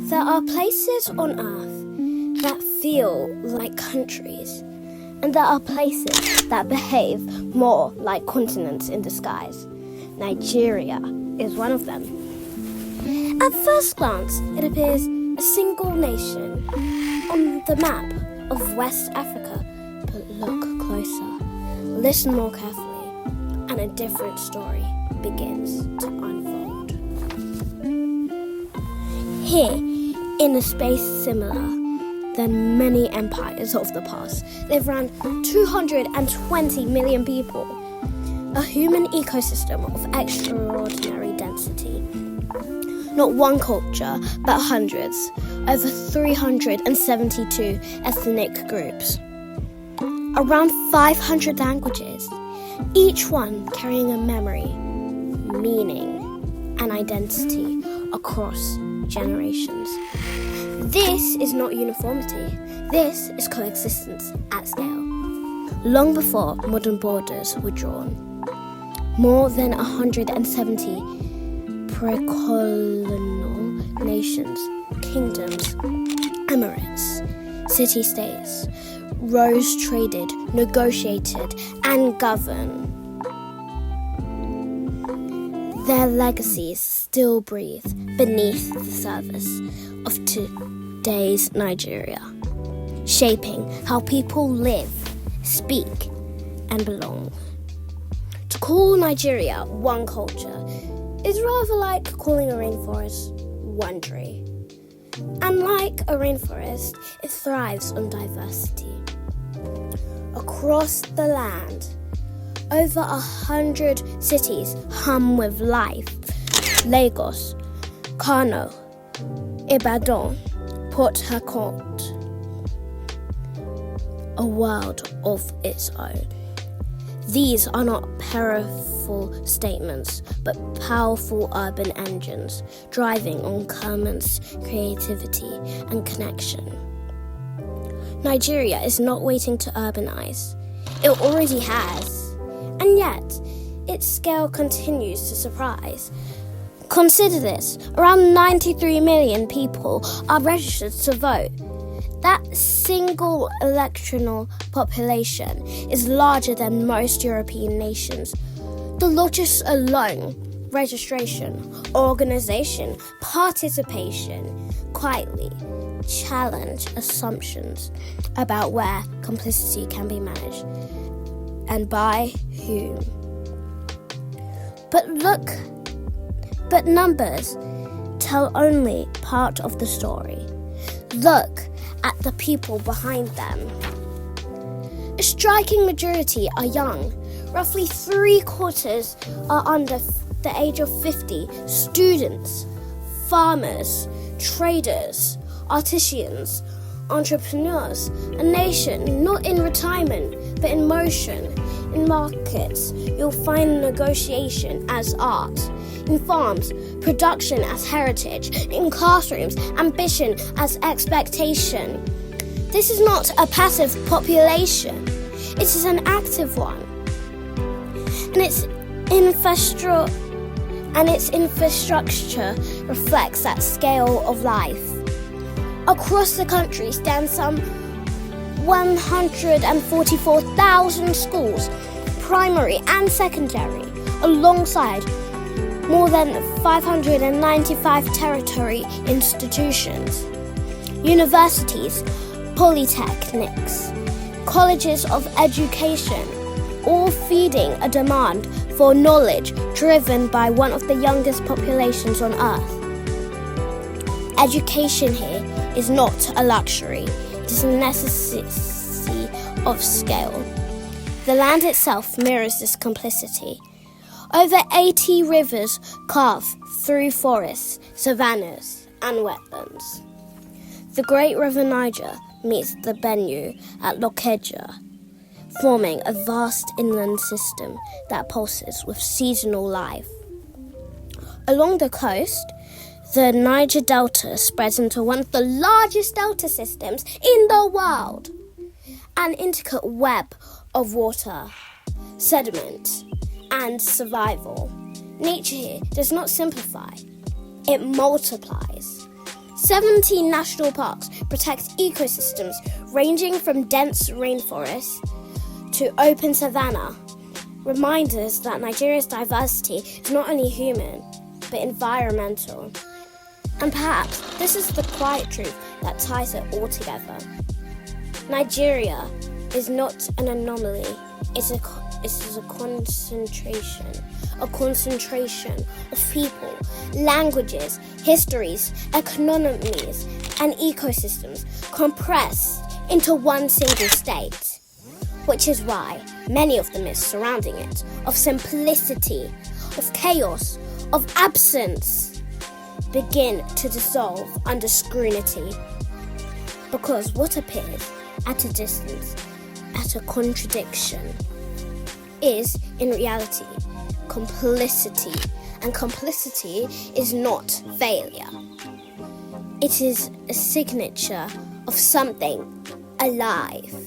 There are places on earth that feel like countries, and there are places that behave more like continents in disguise. Nigeria is one of them. At first glance, it appears a single nation on the map of West Africa, but look closer, listen more carefully, and a different story begins to unfold. Here, in a space similar than many empires of the past, live around 220 million people, a human ecosystem of extraordinary density. Not one culture, but hundreds, over 372 ethnic groups. Around 500 languages, each one carrying a memory, meaning, and identity across generations. This is not uniformity. This is coexistence at scale. Long before modern borders were drawn, more than 170 precolonial nations, kingdoms, emirates, city-states rose, traded, negotiated, and governed. Their legacies still breathe beneath the surface of today's Nigeria, shaping how people live, speak, and belong. To call Nigeria one culture is rather like calling a rainforest one tree. And like a rainforest, it thrives on diversity. Across the land, over 100 cities hum with life. Lagos, Kano, Ibadan, Port Harcourt, a world of its own. These are not powerful statements, but powerful urban engines driving on commerce, creativity, and connection. Nigeria is not waiting to urbanize. It already has. And yet, its scale continues to surprise. Consider this, around 93 million people are registered to vote. That single electoral population is larger than most European nations. The logics alone, registration, organisation, participation, quietly challenge assumptions about where complicity can be managed and by whom. But numbers tell only part of the story. Look at the people behind them. A striking majority are young. Roughly 3/4 are under the age of 50. Students, farmers, traders, artisans, entrepreneurs. A nation not in retirement but in motion. In markets, you'll find negotiation as art. In farms, production as heritage. In classrooms, ambition as expectation. This is not a passive population. It is an active one. And its infrastructure reflects that scale of life. Across the country stand some 144,000 schools, primary and secondary, alongside more than 595 tertiary institutions, universities, polytechnics, colleges of education, all feeding a demand for knowledge driven by one of the youngest populations on earth. Education here is not a luxury, it is a necessity of scale. The land itself mirrors this complicity. Over 80 rivers carve through forests, savannas, and wetlands. The great River Niger meets the Benue at Lokeja, forming a vast inland system that pulses with seasonal life. Along the coast, the Niger Delta spreads into one of the largest delta systems in the world, an intricate web of water, sediment, and survival. Nature here does not simplify. it multiplies. 17 national parks protect ecosystems ranging from dense rainforests to open savanna. Reminders that Nigeria's diversity is not only human, but environmental. And perhaps this is the quiet truth that ties it all together. Nigeria is not an anomaly, it is a concentration of people, languages, histories, economies, and ecosystems compressed into one single state. Which is why many of the myths surrounding it, of simplicity, of chaos, of absence, begin to dissolve under scrutiny. Because what appears at a distance, at a contradiction, is in reality complicity. And complicity is not failure. It is a signature of something alive.